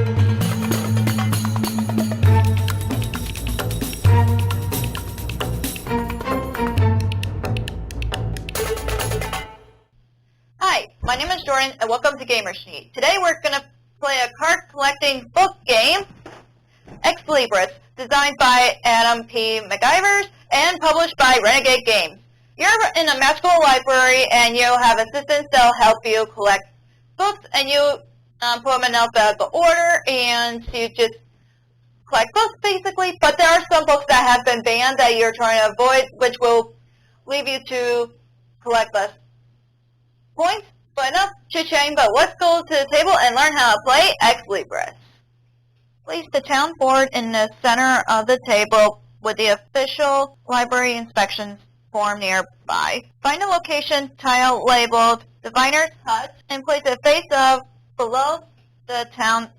Hi, my name is Jordan, and welcome to Genie. Today we're going to play a card collecting book game, Ex Libris, designed by Adam P. McIvers and published by Renegade Games. You're in a magical library, and you'll have assistants that'll help you collect books, and you put them in alphabetical order, and you just collect books, basically. But there are some books that have been banned that you're trying to avoid, which will leave you to collect less points. But enough chit-chatting, but let's go to the table and learn how to play Ex Libris. Place the town board in the center of the table with the official library inspections form nearby. Find a location tile labeled Diviner's Hut and place it face up below the town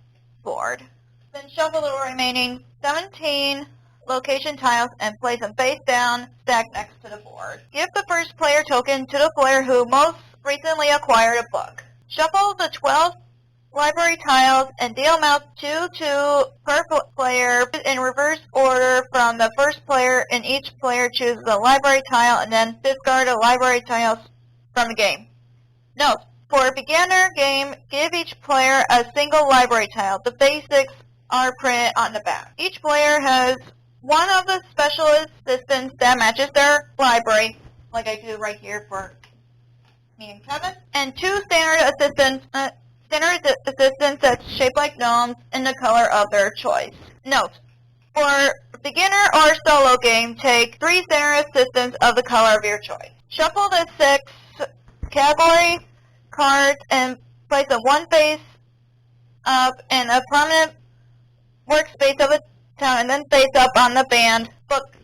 board. Then shuffle the remaining 17 location tiles and place them face down, stacked next to the board. Give the first player token to the player who most recently acquired a book. Shuffle the 12 library tiles and deal them out 2 per player in reverse order from the first player, and each player chooses a library tile and then discard the library tiles from the game. Note, for a beginner game, give each player a single library tile. The basics are printed on the back. Each player has one of the special assistants that matches their library, like I do right here for me and Kevin, and 2 standard assistants that's shaped like gnomes in the color of their choice. Note, for beginner or solo game, take 3 standard assistants of the color of your choice. Shuffle the 6 category cards and place them one face up in a prominent workspace of a town and then face up on the banned book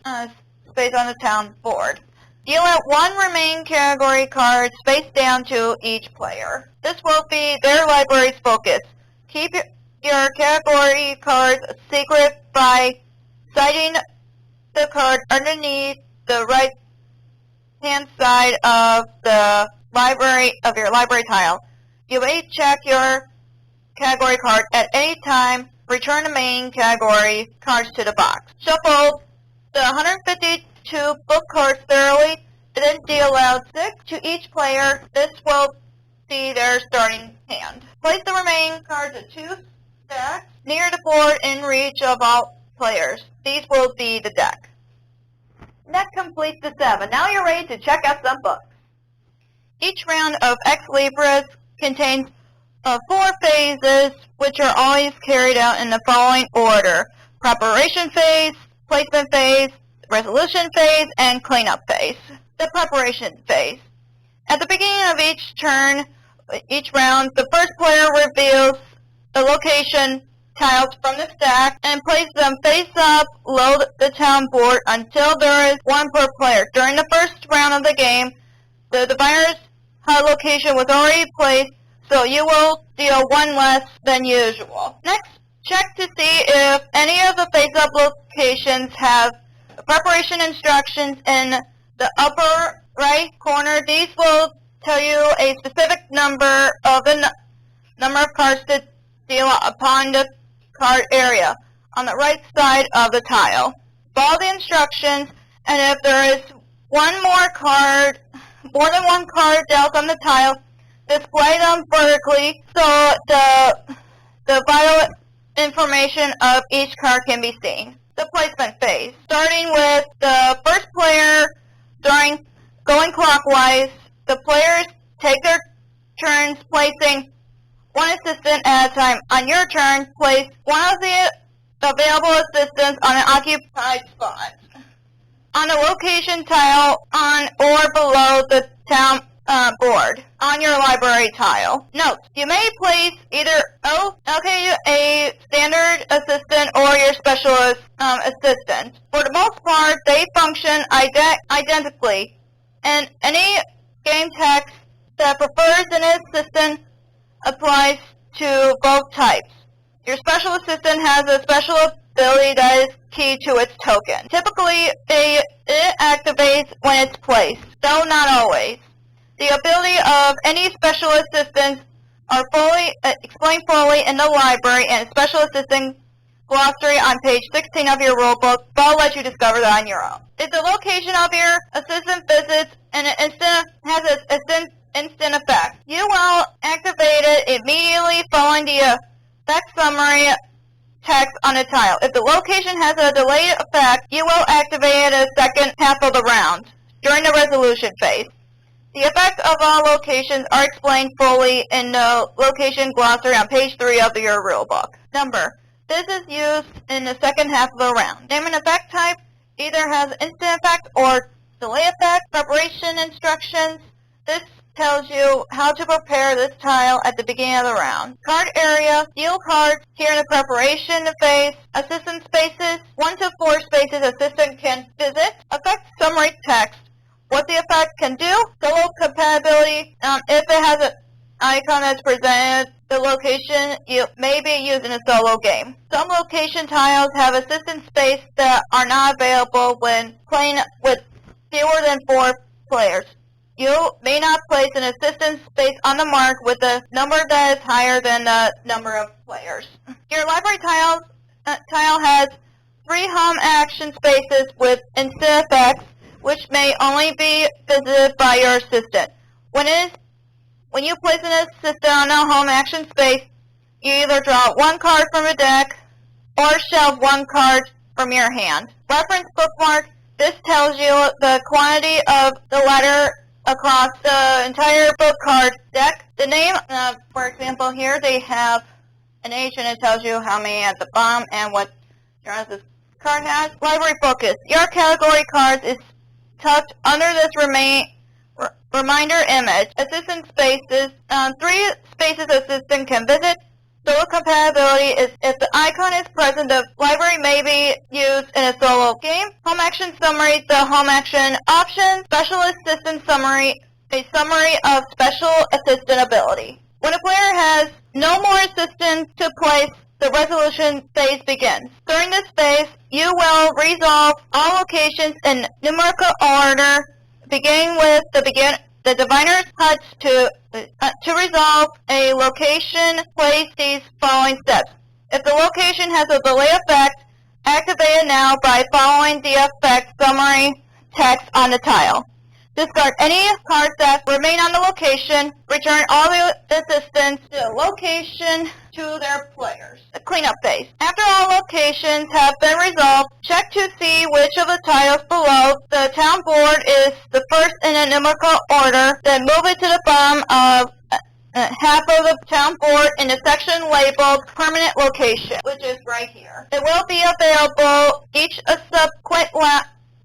space on the town board. Deal out 1 remaining category card face down to each player. This will be their library's focus. Keep your category cards secret by citing the card underneath the right-hand side of the your library tile. You may check your category card at any time. Return the main category cards to the box. Shuffle the 152 book cards thoroughly, and then deal out 6 to each player. This will be their starting hand. Place the remaining cards at 2 stacks near the board in reach of all players. These will be the deck. That completes the set, and now you're ready to check out some books. Each round of Ex Libris contains 4 phases, which are always carried out in the following order: preparation phase, placement phase, resolution phase, and cleanup phase. The preparation phase. At the beginning of each round, the first player reveals the location tiles from the stack and places them face up below the town board until there is 1 per player. During the first round of the game, the Diviner's Hut location was already placed, so you will deal 1 less than usual. Next, check to see if any of the face-up locations have preparation instructions in the upper right corner. These will tell you a specific number of cards to deal upon the card area on the right side of the tile. Follow the instructions, and if there is more than one card dealt on the tile, display them vertically so the vital information of each card can be seen. The placement phase. Starting with the first player going clockwise, the players take their turns placing 1 assistant at a time. On your turn, place 1 of the available assistants on an occupied spot on the location tile on or below the town board on your library tile. Note, you may place either a standard assistant or your specialist assistant. For the most part, they function identically, and any game text that prefers an assistant applies to both types. Your special assistant has a special ability that is key to its token. Typically, it activates when it's placed, though not always. The ability of any special assistant are explained fully in the library and special assistant glossary on page 16 of your rulebook, but I'll let you discover that on your own. If the location of your assistant visits and an instant has an instant effect, you will activate it immediately following the effect summary text on the tile. If the location has a delayed effect, you will activate it in the second half of the round, during the resolution phase. The effects of all locations are explained fully in the location glossary on page 3 of your rulebook. Number. This is used in the second half of the round. Name an effect type, either has instant effect or delay effect. Preparation instructions. This tells you how to prepare this tile at the beginning of the round. Card area. Deal cards here in the preparation phase. Assistant spaces. 1 to 4 spaces assistant can visit. Effect summary text. What the effect can do. Solo compatibility. If it has an icon that's presented, the location may be used in a solo game. Some location tiles have assistant space that are not available when playing with fewer than 4 players. You may not place an assistant space on the mark with a number that is higher than the number of players. Your library tile has 3 home action spaces with instant effects, which may only be visited by your assistant. When you place an assistant on a home action space, you either draw 1 card from a deck or shelve 1 card from your hand. Reference bookmark. This tells you the quantity of the letter across the entire book card deck. The name, for example, here they have an H and it tells you how many at the bottom and what this card has. Library focus. Your category cards is tucked under this reminder image. Assistant spaces. 3 spaces assistant can visit. Solo compatibility is if the icon is present, the library may be used in a solo game. Home action summary. The home action options. Special assistant summary. A summary of special assistant ability. When a player has no more assistants to place, the resolution phase begins. During this phase, you will resolve all locations in numerical order, beginning with the diviner's huts. To resolve a location, place these following steps. If the location has a delay effect, activate it now by following the effect summary text on the tile. Discard any cards that remain on the location. Return all the assistants to the location to their players. The cleanup phase. After all locations have been resolved, check to see which of the tiles below the town board is the first in a numerical order. Then move it to the bottom of half of the town board in the section labeled permanent location, which is right here. It will be available each subsequent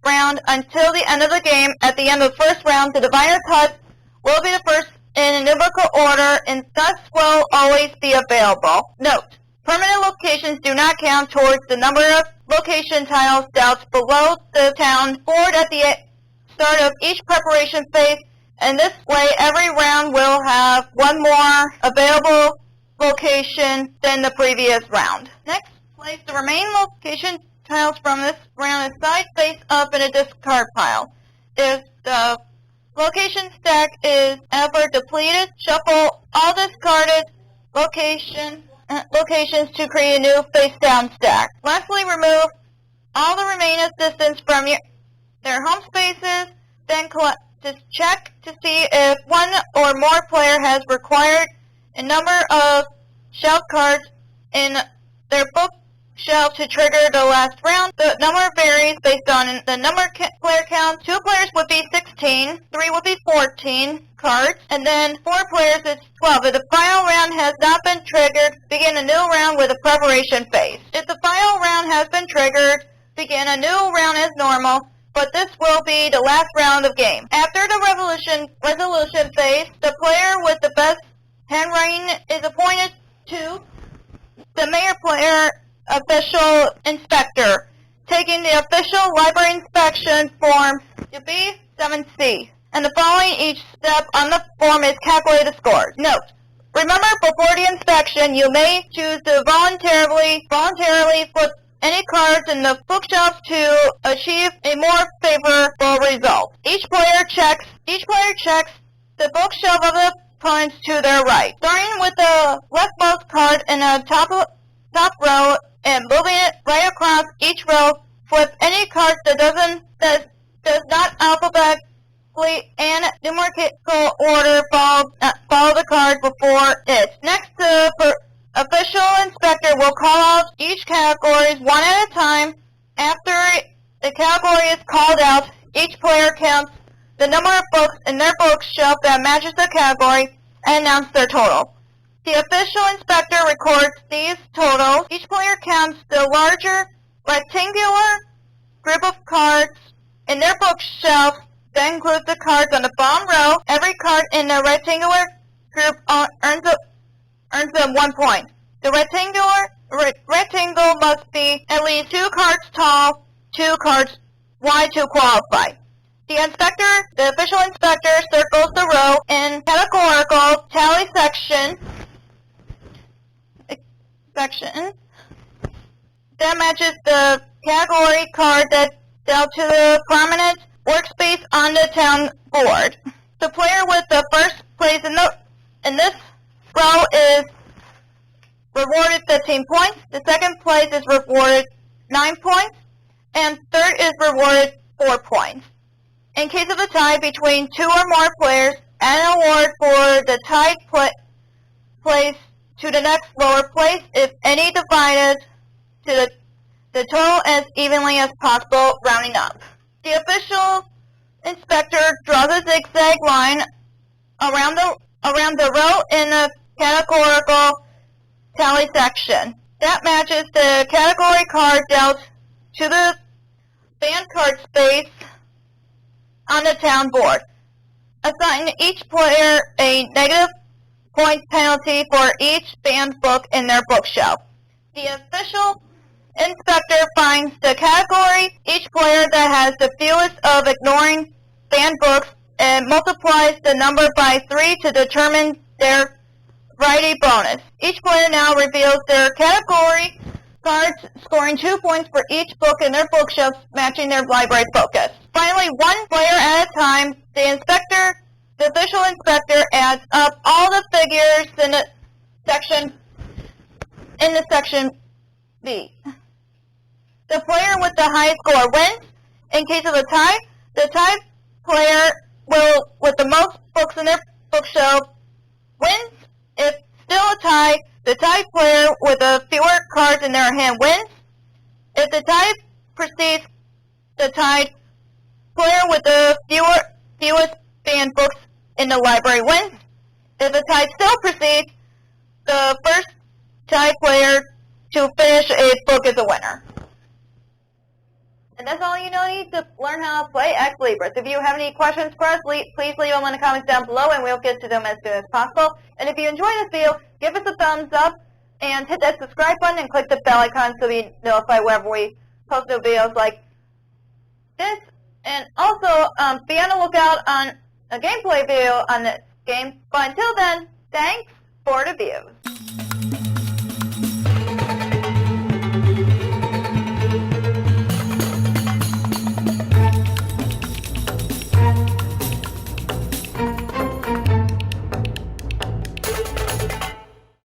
round until the end of the game. At the end of the first round, the diviner's hut will be the first in a numerical order and thus will always be available. Note, permanent locations do not count towards the number of location tiles doubts below the town board at the start of each preparation phase, and this way every round will have 1 more available location than the previous round. Next, place the remaining location tiles from this round is side face up in a discard pile. If the location stack is ever depleted, shuffle all discarded locations to create a new face down stack. Lastly, remove all the remaining assistants from their home spaces, then just check to see if 1 or more player has required a number of shelf cards in their bookshelf to trigger the last round. The number varies based on the number player count. 2 players would be 16, 3 would be 14 cards, and then 4 players is 12. If the final round has not been triggered, begin a new round with a preparation phase. If the final round has been triggered, begin a new round as normal, but this will be the last round of game. After the resolution phase, the player with the best handwriting is appointed to the mayor player official inspector, taking the official library inspection form to B7C, and the following each step on the form is calculate the scores. Note, remember before the inspection, you may choose to voluntarily flip any cards in the bookshelf to achieve a more favorable result. Each player checks the bookshelf of the opponents to their right. Starting with the leftmost card in the top row and moving it right across each row, flip any card that does not alphabetically and numerical order follow the card before it. Next, the official inspector will call out each category one at a time. After the category is called out, each player counts the number of books in their bookshelf that matches the category and announce their total. The official inspector records these totals. Each player counts the larger rectangular group of cards in their bookshelf. That includes the cards on the bottom row. Every card in the rectangular group earns them 1 point. The rectangle must be at least 2 cards tall, 2 cards wide to qualify. The official inspector circles the row in categorical tally section that matches the category card that's dealt to the prominent workspace on the town board. The player with the first place in this row is rewarded 15 points. The second place is rewarded 9 points, and third is rewarded 4 points. In case of a tie between 2 or more players, an award for the tied place to the next lower place, if any, divided to the total as evenly as possible, rounding up. The official inspector draws a zigzag line around the row in the categorical tally section. That matches the category card dealt to the band card space on the town board. Assign each player a negative point penalty for each banned book in their bookshelf. The official inspector finds the category each player that has the fewest of ignoring banned books and multiplies the number by 3 to determine their variety bonus. Each player now reveals their category cards, scoring 2 points for each book in their bookshelves, matching their library focus. Finally, 1 player at a time, the official inspector adds up all the figures in the section B. The player with the highest score wins. In case of a tie, the tied player with the most books in their bookshelf wins. If still a tie, the tied player with the fewer cards in their hand wins. If the tie precedes, the tied player with the fewest banned books in the library wins. If the tie still precedes, the first tied player to finish a book is a winner. And that's all you need to learn how to play Ex Libris. If you have any questions for us, please leave them in the comments down below and we'll get to them as soon as possible. And if you enjoyed this video, give us a thumbs up and hit that subscribe button and click the bell icon so we notify whenever we post new videos like this. And also, be on the lookout on a gameplay video on this game. But until then, thanks for the views.